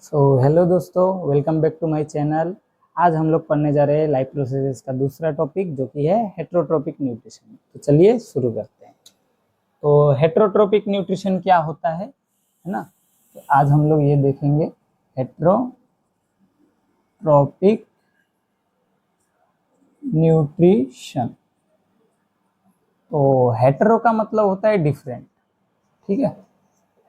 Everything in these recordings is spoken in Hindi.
हेलो दोस्तों, welcome back to my channel. आज हम लोग पढ़ने जा रहे हैं लाइफ प्रोसेसेस का दूसरा टॉपिक जो कि है हेटेरोट्रोपिक न्यूट्रिशन। तो चलिए शुरू करते हैं। तो हेटेरोट्रोपिक न्यूट्रिशन क्या होता है ना। तो आज हम लोग ये देखेंगे हेटेरोट्रोपिक न्यूट्रिशन। तो हेटेरो का मतलब होता है डिफरेंट, ठीक है।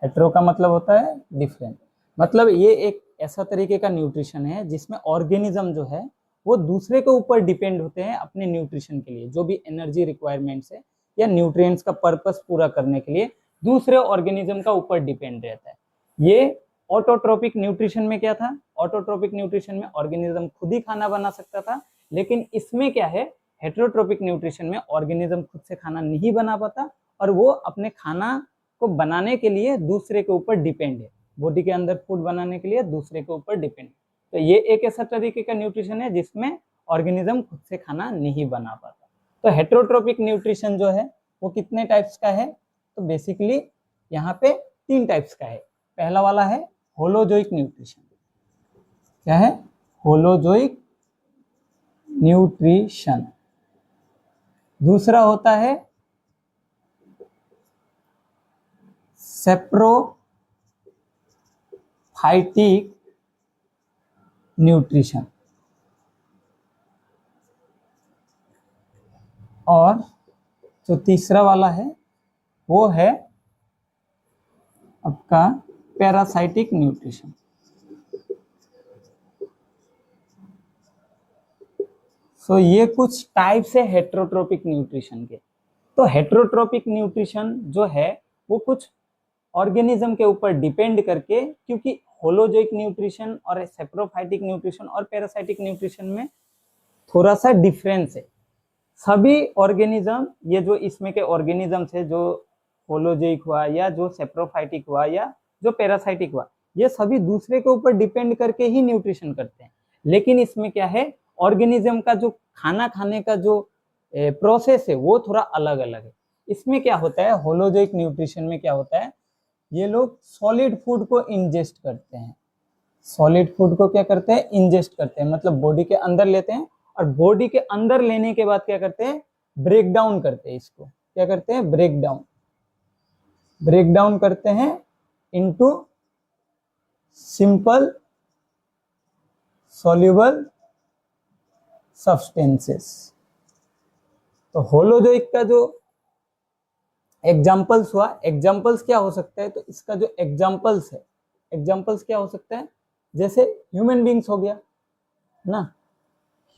हेटेरो का मतलब होता है डिफरेंट, मतलब ये एक ऐसा तरीके का न्यूट्रिशन है जिसमें ऑर्गेनिज्म जो है वो दूसरे के ऊपर डिपेंड होते हैं अपने न्यूट्रिशन के लिए। जो भी एनर्जी रिक्वायरमेंट्स है या न्यूट्रिएंट्स का पर्पस पूरा करने के लिए दूसरे ऑर्गेनिज्म का ऊपर डिपेंड रहता है। ये ऑटोट्रोपिक न्यूट्रिशन में क्या था? ऑटोट्रोपिक न्यूट्रिशन में ऑर्गेनिज्म खुद ही खाना बना सकता था, लेकिन इसमें क्या है, हेटेरोट्रोपिक न्यूट्रिशन में ऑर्गेनिज्म खुद से खाना नहीं बना पाता और वो अपने खाना को बनाने के लिए दूसरे के ऊपर डिपेंड है। बॉडी के अंदर फूड बनाने के लिए दूसरे के ऊपर डिपेंड। तो ये एक ऐसा तरीके का न्यूट्रिशन है जिसमें ऑर्गेनिज्म खुद से खाना नहीं बना पाता। तो हेटेरोट्रोपिक न्यूट्रिशन जो है वो कितने टाइप्स का है? तो बेसिकली यहाँ पे 3 टाइप्स का है। पहला वाला है होलोजोइक न्यूट्रिशन। क्या है? Holozoic nutrition. दूसरा होता है सेप्रोफाइटिक न्यूट्रिशन। और जो तीसरा वाला है वो है आपका पैरासाइटिक न्यूट्रिशन। ये कुछ टाइप्स है हेटेरोट्रोपिक न्यूट्रिशन के। तो हेटेरोट्रोपिक न्यूट्रिशन जो है वो कुछ ऑर्गेनिज्म के ऊपर डिपेंड करके, क्योंकि होलोजोइक न्यूट्रिशन और सेप्रोफाइटिक न्यूट्रिशन और पैरासाइटिक न्यूट्रिशन में थोड़ा सा डिफरेंस है। सभी ऑर्गेनिज्म, ये जो इसमें के ऑर्गेनिजम्स है, जो होलोजोइक हुआ या जो सेप्रोफाइटिक हुआ या जो पैरासाइटिक हुआ, ये सभी दूसरे के ऊपर डिपेंड करके ही न्यूट्रिशन करते हैं। लेकिन इसमें क्या है, ऑर्गेनिज्म का जो खाना खाने का जो प्रोसेस है वो थोड़ा अलग अलग है। इसमें क्या होता है, होलोजोइक न्यूट्रिशन में क्या होता है, ये लोग सॉलिड फूड को इंजेस्ट करते हैं। सॉलिड फूड को क्या करते हैं? इंजेस्ट करते हैं, मतलब बॉडी के अंदर लेते हैं और बॉडी के अंदर लेने के बाद क्या करते हैं? ब्रेक डाउन करते हैं। इसको क्या करते हैं? ब्रेक डाउन करते हैं इनटू सिंपल सॉल्युबल सब्सटेंसेस। तो होलोजोइक का जो एग्जांपल्स हुआ, एग्जांपल्स क्या हो सकता है? तो इसका जो एग्जांपल्स है, एग्जांपल्स क्या हो सकता है? जैसे ह्यूमन बींग्स हो गया ना,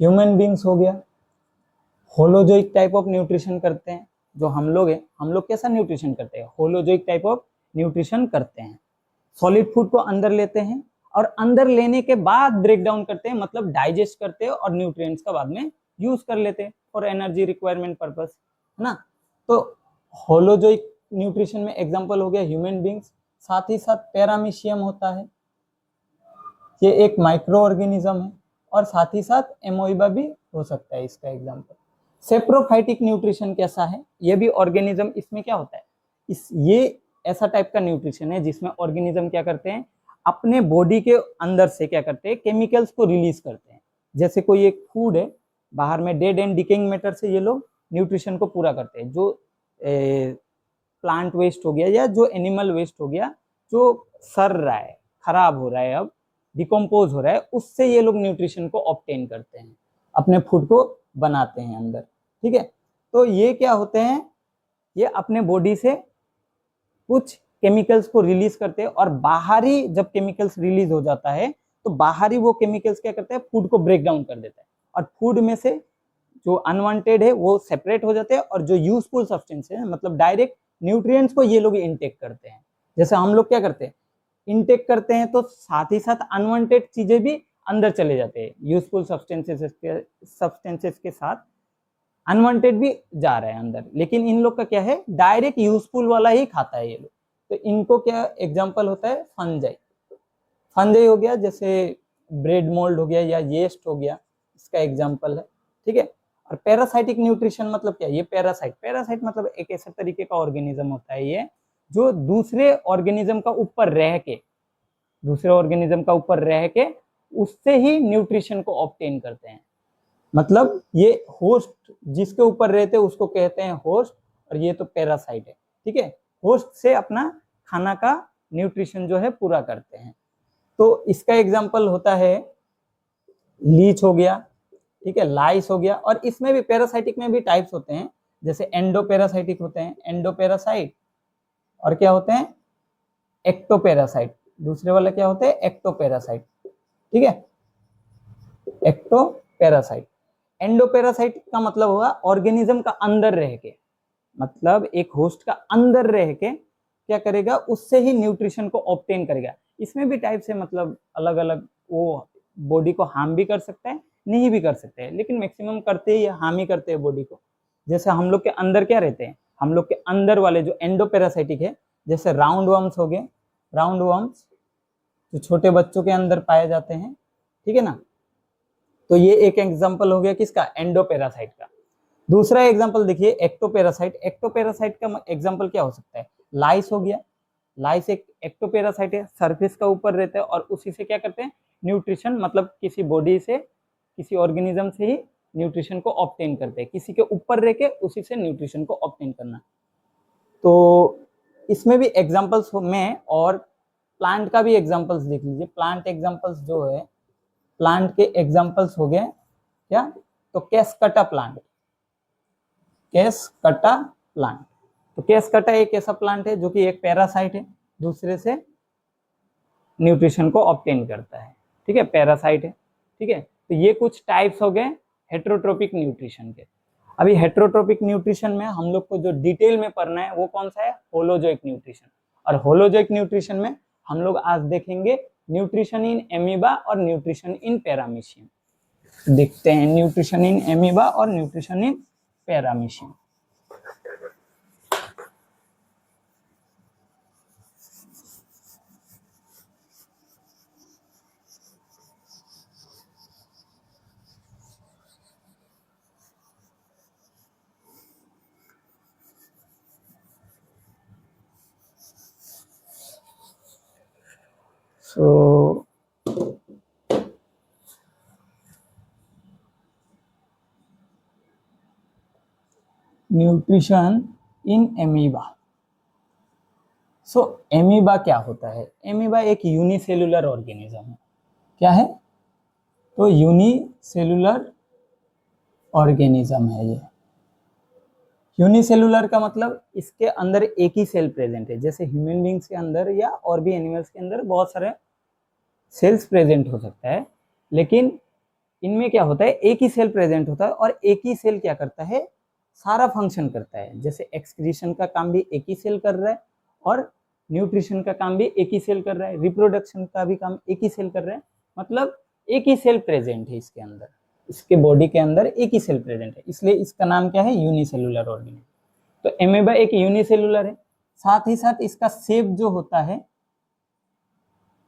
ह्यूमन बींग्स हो गया, होलोजोइक टाइप ऑफ न्यूट्रिशन करते हैं। जो हम लोग हैं, हम लोग कैसा न्यूट्रिशन करते हैं? होलोजोइक टाइप ऑफ न्यूट्रिशन करते हैं। सॉलिड फूड को अंदर लेते हैं और अंदर लेने के बाद ब्रेक डाउन करते हैं, मतलब डाइजेस्ट करते हैं और न्यूट्रिएंट्स का बाद में यूज कर लेते हैं फॉर एनर्जी रिक्वायरमेंट पर्पस, है ना। तो होलोजोइक न्यूट्रिशन में एग्जांपल हो गया ह्यूमन बींग्स। साथ ही साथ पैरामीशियम होता है, ये एक माइक्रो ऑर्गेनिज्म है। और साथ ही साथ एमोइबा भी हो सकता है इसका एग्जांपल। सेप्रोफाइटिक न्यूट्रिशन कैसा है? ये भी ऑर्गेनिज्म, इसमें क्या होता है, ये ऐसा टाइप का न्यूट्रिशन है जिसमें ऑर्गेनिज्म क्या करते हैं, अपने बॉडी के अंदर से क्या करते हैं, केमिकल्स को रिलीज करते हैं। जैसे कोई एक फूड है, बाहर में डेड एंड डिकेइंग मैटर से ये लोग न्यूट्रिशन को पूरा करते हैं। जो प्लांट वेस्ट हो गया या जो एनिमल वेस्ट हो गया, जो सड़ रहा है, खराब हो रहा है, अब डिकम्पोज हो रहा है, उससे ये लोग न्यूट्रिशन को ऑब्टेन करते हैं, अपने फूड को बनाते हैं अंदर, ठीक है। तो ये क्या होते हैं, ये अपने बॉडी से कुछ केमिकल्स को रिलीज करते हैं और बाहरी जब केमिकल्स रिलीज हो जाता है तो बाहरी वो केमिकल्स क्या करते हैं, फूड को ब्रेक डाउन कर देता है और फूड में से जो अनवांटेड है वो सेपरेट हो जाते हैं और जो यूजफुल सब्सटेंस है, मतलब डायरेक्ट न्यूट्रिएंट्स को ये लोग इनटेक करते हैं। जैसे हम लोग क्या करते हैं, इनटेक करते हैं तो साथ ही साथ अनवांटेड चीजें भी अंदर चले जाते हैं। यूजफुल सब्सटेंसेस के साथ अनवांटेड भी जा रहा है अंदर। लेकिन इन लोग का क्या है, डायरेक्ट यूजफुल वाला ही खाता है ये लोग। तो इनको क्या एग्जांपल होता है, फंजाई। फंजाई हो गया, जैसे ब्रेड मोल्ड हो गया या येस्ट हो गया, इसका एग्जांपल है, ठीक है। और पैरासाइटिक न्यूट्रिशन मतलब क्या है? ये पैरासाइट मतलब एक ऐसा तरीके का ऑर्गेनिज्म होता है ये जो दूसरे ऑर्गेनिज्म का ऊपर रह के दूसरे ऑर्गेनिज्म का ऊपर रह के उससे ही न्यूट्रिशन को ऑब्टेन करते हैं। मतलब ये होस्ट जिसके ऊपर रहते हैं उसको कहते हैं होस्ट, और ये तो पैरासाइट है, ठीक है। होस्ट से अपना खाना का न्यूट्रिशन जो है पूरा करते हैं। तो इसका एग्जांपल होता है लीच हो गया, ठीक है, लाइस हो गया, और इसमें भी पैरासाइटिक में भी टाइप्स होते हैं, जैसे एंडोपैरासाइटिक होते हैं, एंडोपैरासाइट, और क्या होते हैं एक्टोपैरासाइट, दूसरे वाले क्या होते हैं एक्टोपैरासाइट, ठीक है, एक्टोपैरासाइट। एंडोपैरासाइट का मतलब हुआ ऑर्गेनिज्म का अंदर रह के, मतलब एक होस्ट का अंदर रह के क्या करेगा, उससे ही न्यूट्रिशन को ऑब्टेन करेगा। इसमें भी टाइप्स है, मतलब अलग अलग, वो बॉडी को हार्म भी कर सकता है, नहीं भी कर सकते हैं, लेकिन मैक्सिमम करते ही हार्म ही करते हैं बॉडी को। जैसे हम लोग के अंदर क्या रहते हैं, हम लोग के अंदर वाले जो एंडोपैरासाइटिक है, जैसे राउंड वर्म्स हो गए, राउंड वर्म्स जो छोटे बच्चों के अंदर पाए जाते हैं, ठीक है ना। तो ये एक एग्जांपल हो गया किसका, एंडोपैरासाइट का। दूसरा एग्जांपल देखिए एक्टोपैरासाइट। एक्टोपैरासाइट का एग्जांपल क्या हो सकता है, लाइस हो गया। लाइस एक एक्टोपैरासाइट है, सरफेस का ऊपर रहता है और उसी से क्या करते हैं न्यूट्रिशन, मतलब किसी बॉडी से, किसी ऑर्गेनिज्म से ही न्यूट्रिशन को ऑब्टेन करते हैं, किसी के ऊपर रह के उसी से न्यूट्रिशन को ऑब्टेन करना। तो इसमें भी एग्जांपल्स में, और प्लांट का भी एग्जांपल्स देख लीजिए। प्लांट एग्जांपल्स जो है, प्लांट के एग्जांपल्स हो गए क्या, तो कैसकटा प्लांट, कैसकटा प्लांट। तो कैसकटा एक ऐसा प्लांट है जो कि एक पैरासाइट है, दूसरे से न्यूट्रिशन को ऑब्टेन करता है, ठीक है, पैरासाइट है, ठीक है। तो ये कुछ टाइप्स हो गए हेट्रोट्रोपिक न्यूट्रिशन के। अभी हेट्रोट्रोपिक न्यूट्रिशन में हम लोग को जो डिटेल में पढ़ना है वो कौन सा है, होलोजोइक न्यूट्रिशन। और होलोजोइक न्यूट्रिशन में हम लोग आज देखेंगे न्यूट्रिशन इन एमीबा और न्यूट्रिशन इन पैरामीशियम। देखते हैं न्यूट्रिशन इन एमीबा और nutrition in paramecium. So nutrition in amoeba. So amoeba क्या होता है, एमीबा एक यूनिसेलुलर ऑर्गेनिज्म है। क्या है, तो यूनिसेलुलर ऑर्गेनिज्म है ये। यूनिसेलुलर का मतलब इसके अंदर एक ही सेल प्रेजेंट है, जैसे ह्यूमन बींग्स के अंदर या और भी एनिमल्स के अंदर बहुत सारे सेल्स प्रेजेंट हो सकता है, लेकिन इनमें क्या होता है एक ही सेल प्रेजेंट होता है, और एक ही सेल क्या करता है, सारा फंक्शन करता है। जैसे एक्सक्रीशन का काम भी एक ही सेल कर रहा है, और न्यूट्रिशन का काम भी एक ही सेल कर रहा है, रिप्रोडक्शन का भी काम एक ही सेल कर रहा है। मतलब एक ही सेल प्रेजेंट है इसके अंदर, इसके बॉडी के अंदर एक ही सेल प्रेजेंट है, इसलिए इसका नाम क्या है, यूनिसेलुलर ऑर्गेनिज्म। तो एमेबा एक यूनिसेलुलर है। साथ ही साथ इसका शेप जो होता है,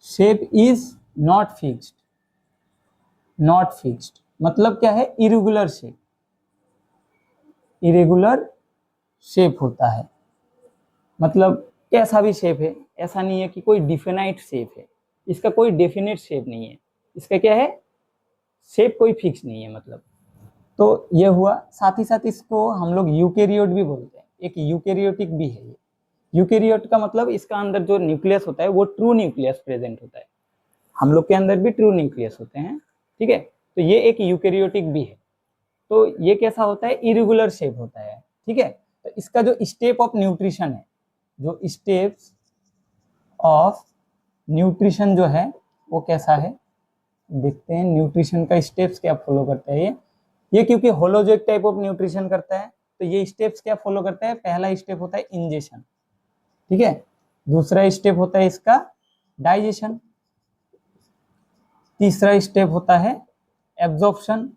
shape is not fixed. Not fixed मतलब क्या है, इरेगुलर शेप, इरेगुलर शेप होता है। मतलब कैसा भी शेप है, ऐसा नहीं है कि कोई डिफिनाइट शेप है, इसका कोई डेफिनेट शेप नहीं है, इसका क्या है, शेप कोई फिक्स नहीं है मतलब। तो ये हुआ। साथ ही साथ इसको हम लोग यूकेरियोट भी बोलते हैं, एक यूकेरियोटिक भी है ये। यूकेरियोट का मतलब इसका अंदर जो न्यूक्लियस होता है वो ट्रू न्यूक्लियस प्रेजेंट होता है, हम लोग के अंदर भी ट्रू न्यूक्लियस होते हैं, ठीक है। तो ये एक यूकेरियोटिक भी है। तो ये कैसा होता है, इरेगुलर शेप होता है, ठीक है। तो इसका जो स्टेप ऑफ न्यूट्रिशन है, जो स्टेप्स ऑफ न्यूट्रिशन जो है वो कैसा है, देखते हैं न्यूट्रिशन का स्टेप्स क्या फॉलो करता है ये क्योंकि होलोजोइक टाइप ऑफ न्यूट्रिशन करता है, तो ये स्टेप्स क्या फॉलो करता है। पहला स्टेप होता है इंजेशन, ठीक है। दूसरा स्टेप होता है इसका डाइजेशन। तीसरा स्टेप होता है एब्जॉर्प्शन।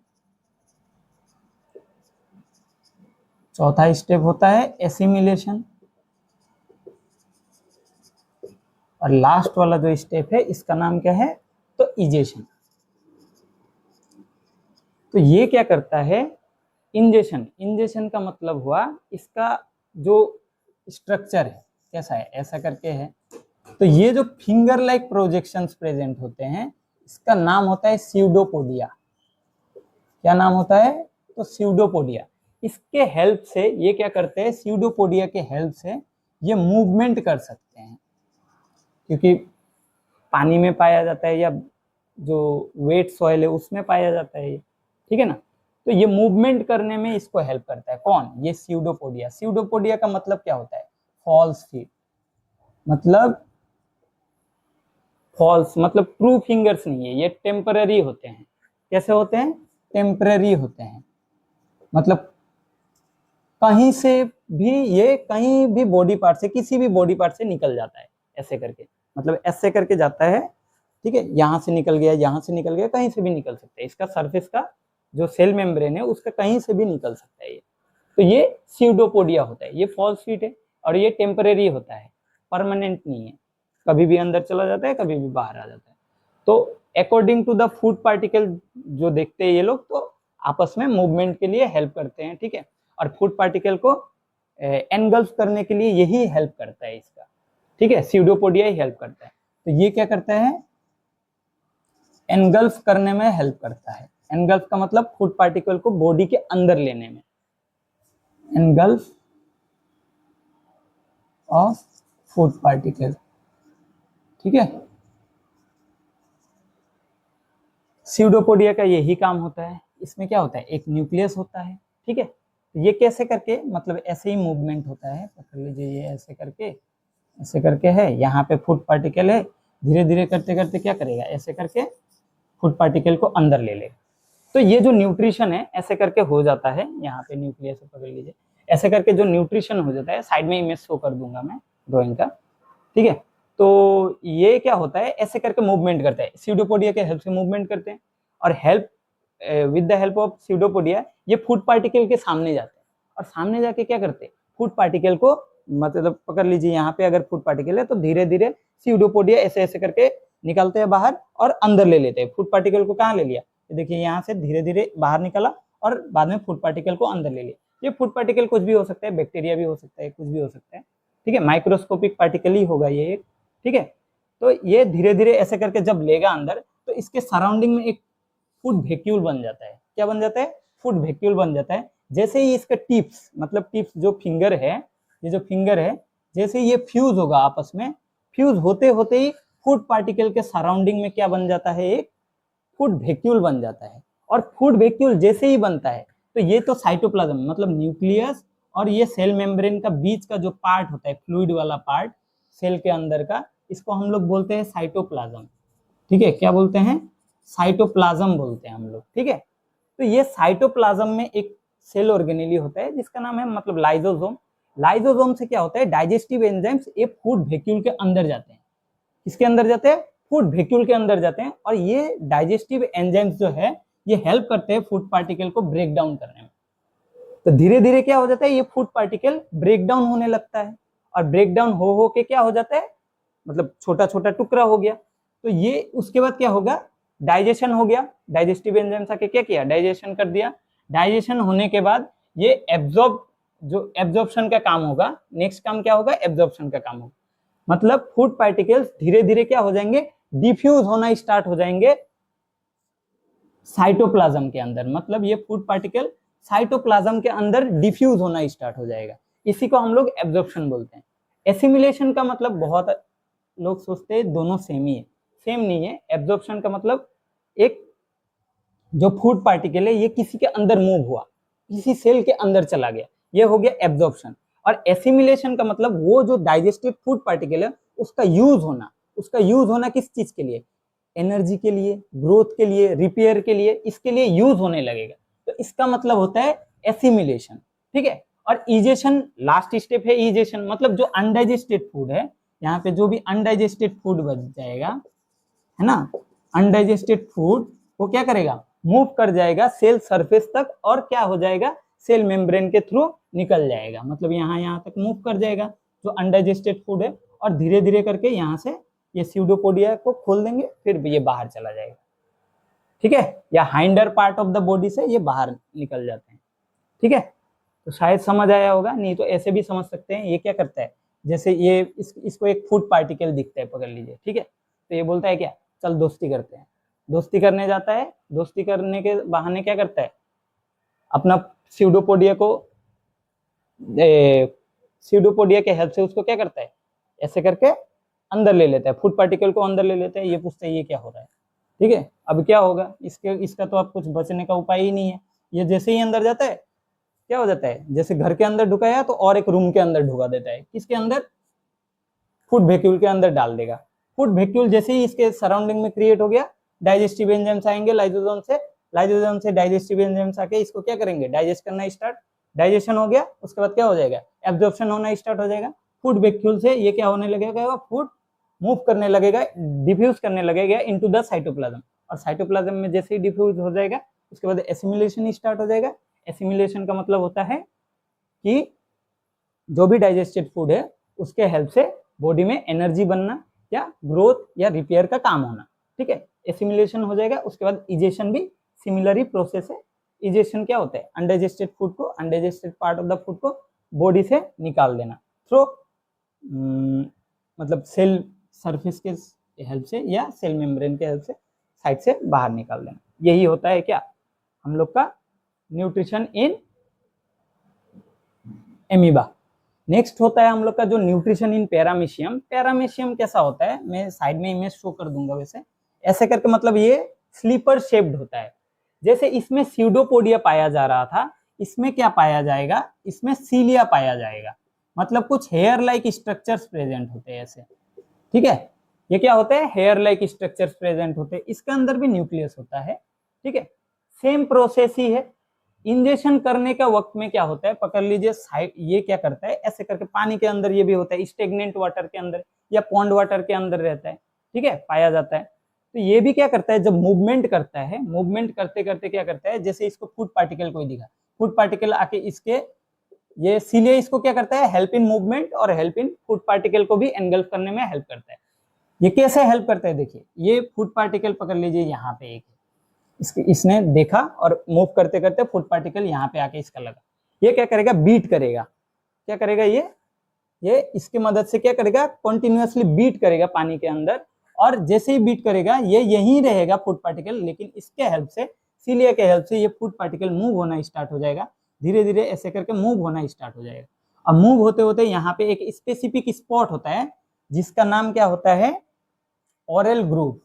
चौथा स्टेप होता है एसिमिलेशन। और लास्ट वाला जो स्टेप है इसका नाम क्या है, तो इजेशन। तो ये क्या करता है, इंजेशन। इंजेशन का मतलब हुआ इसका जो स्ट्रक्चर है कैसा है, ऐसा करके है, तो ये जो फिंगर लाइक प्रोजेक्शंस प्रेजेंट होते हैं इसका नाम होता है स्यूडोपोडिया। क्या नाम होता है? तो स्यूडोपोडिया। इसके हेल्प से ये क्या करते हैं, स्यूडोपोडिया के हेल्प से ये मूवमेंट कर सकते हैं, क्योंकि पानी में पाया जाता है या जो वेट सॉइल है उसमें पाया जाता है ये, ठीक है ना। तो ये मूवमेंट करने में इसको हेल्प करता है। कौन? ये स्यूडोपोडिया। स्यूडोपोडिया का मतलब क्या होता है? फॉल्स फीट, मतलब फॉल्स मतलब ट्रू फिंगर्स नहीं है, ये टेम्पररी होते हैं। कैसे होते हैं? टेम्पररी होते हैं, मतलब कहीं से भी, ये कहीं भी बॉडी पार्ट से, किसी भी बॉडी पार्ट से निकल जाता है ऐसे करके, मतलब ऐसे करके जाता है, ठीक है। यहाँ से निकल गया, यहाँ से निकल गया, कहीं से भी निकल सकता है। इसका सरफेस का जो सेल मेम्ब्रेन है उसका कहीं से भी निकल सकता है ये। तो ये स्यूडोपोडिया होता है। ये फॉल्स फीट है और ये टेम्परेरी होता है, परमानेंट नहीं है, कभी भी अंदर चला जाता है, कभी भी बाहर आ जाता है। तो according to the food particle जो देखते हैं ये लोग, तो आपस में मूवमेंट के लिए हेल्प करते हैं, ठीक है। और फूड पार्टिकल को एनगल्फ करने के लिए यही हेल्प करता है इसका, ठीक है, स्यूडोपोडिया ही हेल्प करता है। तो ये क्या करता है? एनगल्फ करने में हेल्प करता है। एनगल्फ का मतलब फूड पार्टिकल को बॉडी के अंदर लेने में, एनगल्फ ऑफ फूड पार्टिकल, ठीक है। स्यूडोपोडिया का यही काम होता है। इसमें क्या होता है? एक न्यूक्लियस होता है, ठीक है। ये कैसे करके, मतलब ऐसे ही मूवमेंट होता है, पकड़ लीजिए, ये ऐसे करके है, यहाँ पे फूड पार्टिकल है, धीरे धीरे करते करते क्या करेगा, ऐसे करके फूड पार्टिकल को अंदर ले लेगा। तो ये जो न्यूट्रिशन है ऐसे करके हो जाता है, यहाँ पे न्यूक्लियस पकड़ लीजिए, ऐसे करके जो न्यूट्रिशन हो जाता है, साइड में इमेज शो कर दूंगा मैं ड्राइंग का, ठीक है। तो ये क्या होता है, ऐसे करके मूवमेंट करता है, स्यूडोपोडिया के हेल्प से मूवमेंट करते हैं। और help with the help of pseudopodia ये फूड पार्टिकल के सामने जाते हैं, और सामने जाके क्या करते हैं, फूड पार्टिकल को, मतलब पकड़ लीजिए यहाँ पे अगर फूड पार्टिकल है तो धीरे धीरे स्यूडोपोडिया ऐसे ऐसे करके निकलते हैं बाहर और अंदर ले लेते हैं। फूड पार्टिकल को कहाँ ले लिया, देखिए यहाँ से धीरे धीरे बाहर निकला और बाद में फूड पार्टिकल को अंदर ले लिया। ये फूड पार्टिकल कुछ भी हो सकता है, बैक्टीरिया भी हो सकता है, कुछ भी हो सकता है, ठीक है, माइक्रोस्कोपिक पार्टिकल ही होगा ये एक, ठीक है। तो ये धीरे धीरे ऐसे करके जब लेगा अंदर, तो इसके सराउंडिंग में एक फूड वैक्यूल बन जाता है। क्या बन जाता है? फूड वैक्यूल बन जाता है। जैसे ही इसका टिप्स, मतलब टिप्स जो फिंगर है, ये जो फिंगर है, जैसे ही ये फ्यूज होगा आपस में, फ्यूज होते होते ही फूड पार्टिकल के सराउंडिंग में क्या बन जाता है, एक फूड वैक्यूल बन जाता है। और फूड वैक्यूल जैसे ही बनता है, तो ये तो साइटोप्लाज्म, मतलब न्यूक्लियस और ये सेल मेम्ब्रेन का बीच का जो पार्ट होता है, फ्लूइड वाला पार्ट सेल के अंदर का, इसको हम लोग बोलते हैं साइटोप्लाज्म, ठीक है। क्या बोलते हैं? साइटोप्लाज्म बोलते हैं हम लोग, ठीक है। तो ये साइटोप्लाज्म में एक सेल ऑर्गेनेली होता है जिसका नाम है, मतलब लाइजोसोम। लाइजोसोम से क्या होता है, डाइजेस्टिव एंजाइम्स ये फूड वैक्यूल के अंदर जाते हैं। किसके अंदर जाते हैं? फूड वैक्यूल के अंदर जाते हैं। और ये डाइजेस्टिव एंजाइम्स जो है ये हेल्प करते हैं फूड पार्टिकल को ब्रेक डाउन करने में। तो धीरे धीरे क्या हो जाता है, ये फूड पार्टिकल ब्रेक डाउन होने लगता है, और ब्रेक डाउन हो के क्या हो जाता है, मतलब छोटा छोटा टुकड़ा हो गया। तो ये उसके बाद क्या होगा, डाइजेशन हो गया, डाइजेस्टिव एंजाइम्स आके क्या किया, डाइजेशन कर दिया। डाइजेशन होने के बाद ये एब्जॉर्ब, जो एब्जॉर्प्शन का काम होगा, नेक्स्ट काम क्या होगा, एब्जॉर्प्शन का काम होगा। मतलब फूड पार्टिकल्स धीरे धीरे क्या हो जाएंगे, डिफ्यूज होना स्टार्ट हो जाएंगे साइटोप्लाज्म के अंदर। मतलब ये फूड पार्टिकल साइटोप्लाज्म के अंदर डिफ्यूज होना स्टार्ट हो जाएगा। इसी को हम लोग एब्जॉर्प्शन बोलते हैं। एसिमिलेशन का मतलब बहुत लोग सोचते हैं दोनों सेम ही है, सेम नहीं है। एब्जॉर्प्शन का मतलब एक जो फूड पार्टिकल है ये किसी के अंदर मूव हुआ, किसी सेल के अंदर चला गया, ये हो गया एब्जॉर्प्शन। और एसिमिलेशन का मतलब वो जो डाइजेस्टेड फूड पार्टिकल है उसका यूज होना। उसका यूज होना किस चीज के लिए, एनर्जी के लिए, ग्रोथ के लिए, रिपेयर के लिए, इसके लिए यूज होने लगेगा। तो इसका मतलब होता है एसिमिलेशन, ठीक है। और इजेशन लास्ट स्टेप है। इजेशन मतलब जो अनडाइजेस्टेड फूड है, यहाँ पे जो भी अनडाइजेस्टेड फूड बच जाएगा, है ना, अनडाइजेस्टेड फूड वो क्या करेगा, मूव कर जाएगा सेल सरफेस तक, और क्या हो जाएगा, सेल मेम्ब्रेन के थ्रू निकल जाएगा। मतलब यहाँ तक मूव कर जाएगा जो अनडाइजेस्टेड फूड है, और धीरे धीरे करके यहाँ से ये स्यूडोपोडिया को खोल देंगे, फिर ये बाहर चला जाएगा, ठीक है। या hinder part of the body से ये बाहर निकल जाते हैं, ठीक है। तो शायद समझ आया होगा, नहीं तो ऐसे भी समझ सकते हैं। ये क्या करता है, जैसे ये इसको एक फूड पार्टिकल दिखता है, पकड़ लीजिए, ठीक है। तो ये बोलता है क्या, चल दोस्ती करते हैं। दोस्ती करने जाता है, दोस्ती करने के बहाने क्या करता है, अपना स्यूडोपोडिया को स्यूडोपोडिया के हेल्प से उसको क्या करता है, ऐसे करके अंदर ले लेता है, फूड पार्टिकल को अंदर ले लेता है। ये पूछता है ये क्या हो रहा है, ठीक है। अब क्या होगा, इसका तो अब कुछ बचने का उपाय ही नहीं है। ये जैसे ही अंदर जाता है क्या हो जाता है, जैसे घर के अंदर ढुकाया तो और एक रूम के अंदर ढुका देता है, किसके अंदर, फूड वैक्यूल के अंदर डाल देगा। फूड वैक्यूल जैसे ही इसके सराउंडिंग में क्रिएट हो गया, डाइजेस्टिव एंजाइम्स आएंगे लाइसोसोम से डाइजेस्टिव एंजाइम्स आके इसको क्या करेंगे, डाइजेस्ट करना स्टार्ट। डाइजेशन हो गया, उसके बाद क्या हो जाएगा, एब्जॉर्प्शन होना स्टार्ट हो जाएगा। फूड वैक्यूल से ये क्या होने लगेगा, फूड मूव करने लगेगा, डिफ्यूज करने लगेगा इनटू द साइटोप्लाज्म। और साइटोप्लाज्म में जैसे ही डिफ्यूज हो जाएगा, उसके बाद एसिमिलेशन स्टार्ट हो जाएगा। एसिमिलेशन का मतलब होता है कि जो भी डाइजेस्टेड फूड है उसके हेल्प से बॉडी में एनर्जी बनना या ग्रोथ या रिपेयर का काम होना, ठीक है। एसिमिलेशन हो जाएगा, उसके बाद इजेशन भी सिमिलर ही प्रोसेस है। इजेशन क्या होता है, अनडाइजेस्टेड फूड को, undigested part of the food को बॉडी से निकाल देना थ्रू मतलब सेल सरफेस के हेल्प से या सेल मेम्ब्रेन के हेल्प से साइड से बाहर निकाल देना। यही होता है क्या, हम लोग का न्यूट्रिशन इन एमीबा। नेक्स्ट होता है हम लोग का जो न्यूट्रिशन इन पैरामीशियम। पैरामीशियम कैसा होता है, मैं साइड में इमेज शो कर दूंगा, वैसे ऐसे करके, मतलब ये स्लीपर शेप्ड होता है। जैसे इसमें स्यूडोपोडिया पाया जा रहा था, इसमें क्या पाया जाएगा, इसमें सीलिया पाया जाएगा। मतलब कुछ हेयर लाइक स्ट्रक्चर्स प्रेजेंट होते हैं ऐसे, ठीक है। ये क्या होते हैं, हेयर लाइक स्ट्रक्चर्स प्रेजेंट होते हैं। इसके अंदर भी न्यूक्लियस होता है, ठीक है। सेम प्रोसेस ही है। इंजेक्शन करने का वक्त में क्या होता है, पकड़ लीजिए साइड, ये क्या करता है ऐसे करके, पानी के अंदर ये भी होता है, स्टेगनेंट वाटर के अंदर या पॉन्ड वाटर के अंदर रहता है, ठीक है, पाया जाता है। तो ये भी क्या करता है, जब मूवमेंट करता है, मूवमेंट करते करते क्या करता है, जैसे इसको फूड पार्टिकल को दिखा, फूड पार्टिकल आके इसके ये सीलिए इसको क्या करता है, हेल्प इन मूवमेंट और हेल्प इन फूड पार्टिकल को भी एनगल्फ करने में हेल्प करता है। ये कैसे हेल्प करता है, देखिए ये फूड पार्टिकल पकड़ लीजिए, यहाँ पे एक इसने देखा और मूव करते करते फूड पार्टिकल यहाँ पे आके इसका लगा। ये क्या करेगा, बीट करेगा, क्या करेगा, ये इसकी मदद से क्या करेगा, कंटिन्यूअसली बीट करेगा पानी के अंदर। और जैसे ही बीट करेगा ये यहीं रहेगा फूड पार्टिकल, लेकिन इसके हेल्प से, सीलिया के हेल्प से ये फूड पार्टिकल मूव होना स्टार्ट हो जाएगा। धीरे धीरे ऐसे करके मूव होना स्टार्ट हो जाएगा। अब मूव होते होते यहाँ पे एक स्पेसिफिक स्पॉट होता है जिसका नाम क्या होता है, ओरल ग्रूव।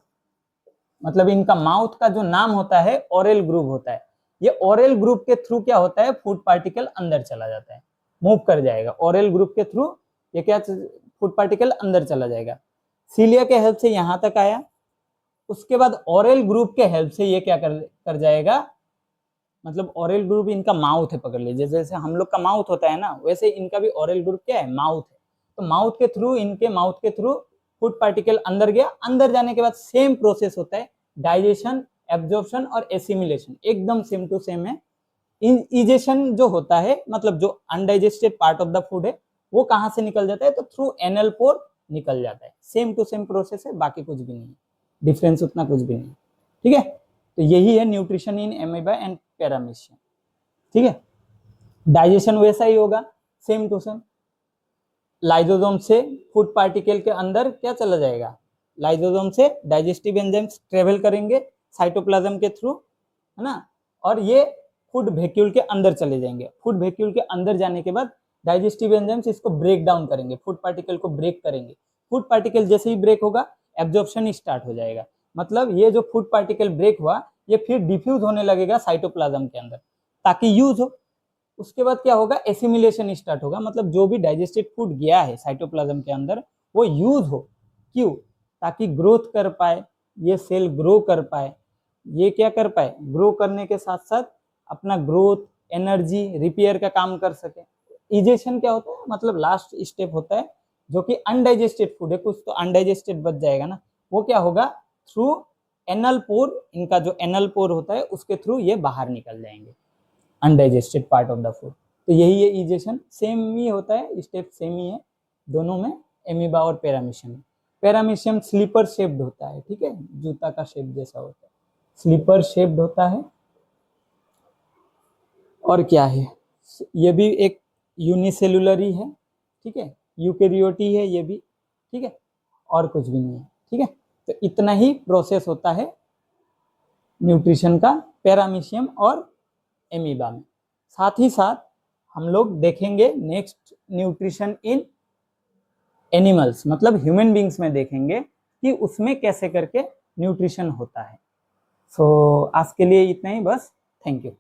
मतलब इनका माउथ का जो नाम होता है ओरल ग्रूव होता है। ये ओरल ग्रूव के थ्रू क्या होता है, फूड पार्टिकल अंदर चला जाता है, मूव कर जाएगा ओरल ग्रूव के थ्रू। ये क्या, फूड पार्टिकल अंदर चला जाएगा, सीलिया के हेल्प से यहाँ तक आया। उसके बाद ओरल ग्रूव के हेल्प से ये क्या कर जाएगा, मतलब ओरल ग्रूव इनका माउथ है, पकड़ लीजिए जैसे हम लोग का माउथ होता है ना, वैसे इनका भी ओरल ग्रूव क्या है, माउथ है। तो माउथ के थ्रू, इनके माउथ के थ्रू फूड पार्टिकल अंदर गया। अंदर जाने के बाद सेम प्रोसेस होता है, डाइजेशन, एब्जॉर्प्शन और एसिमिलेशन एकदम सेम टू सेम है। इजेशन जो होता है, मतलब जो undigested part of the food है वो कहां से निकल जाता है, तो थ्रू एनल पोर निकल जाता है। सेम टू सेम प्रोसेस है, बाकी कुछ भी नहीं, डिफरेंस उतना कुछ भी नहीं, ठीक है। तो यही है nutrition in amoeba and paramecium, ठीक है। डाइजेशन वैसा ही होगा, सेम टू सेम। लाइसोसोम से फूड पार्टिकल के अंदर क्या चला जाएगा, लाइसोसोम से डाइजेस्टिव एंजाइम्स ट्रेवल करेंगे साइटोप्लाज्म के थ्रू, है ना, और ये फूड वैक्यूल के अंदर चले जाएंगे। फूड वैक्यूल के अंदर जाने के बाद डाइजेस्टिव एंजाइम्स इसको ब्रेक डाउन करेंगे, फूड पार्टिकल को ब्रेक करेंगे। फूड पार्टिकल जैसे ही ब्रेक होगा, एब्जॉर्प्शन स्टार्ट हो जाएगा। मतलब ये जो फूड पार्टिकल ब्रेक हुआ, ये फिर डिफ्यूज होने लगेगा साइटोप्लाज्म के अंदर ताकि यूज हो। उसके बाद क्या होगा, एसिमिलेशन स्टार्ट होगा। मतलब जो भी डाइजेस्टेड फूड गया है साइटोप्लाज्म के अंदर वो यूज हो, क्यों, ताकि ग्रोथ कर पाए, ये सेल ग्रो कर पाए, ये क्या कर पाए, ग्रो करने के साथ साथ अपना ग्रोथ, एनर्जी, रिपेयर का काम कर सके। इजेशन क्या होता है, मतलब लास्ट स्टेप होता है जो कि अनडाइजेस्टेड फूड है, कुछ तो अनडाइजेस्टेड बच जाएगा ना, वो क्या होगा, थ्रू एनल पोर, इनका जो एनल पोर होता है उसके थ्रू ये बाहर निकल जाएंगे, undigested part of the food. तो यही है इजेशन, सेम ही होता है, स्टेप सेम ही है दोनों में, एमीबा और पैरामीशियम। पैरामीशियम स्लीपर शेप्ड होता है, ठीक है, जूता का शेप जैसा होता है, स्लीपर शेप्ड होता है। और क्या है, ये भी एक यूनिसेलुलर ही है, ठीक है, यूकेरियोटी है ये भी, ठीक है, और कुछ भी नहीं है, ठीक है। तो इतना ही प्रोसेस होता है न्यूट्रिशन का पैरामीशियम और एमीबा में। साथ ही साथ हम लोग देखेंगे नेक्स्ट न्यूट्रिशन इन एनिमल्स, मतलब ह्यूमन बींग्स में देखेंगे कि उसमें कैसे करके न्यूट्रिशन होता है। सो आज के लिए इतना ही बस, थैंक यू।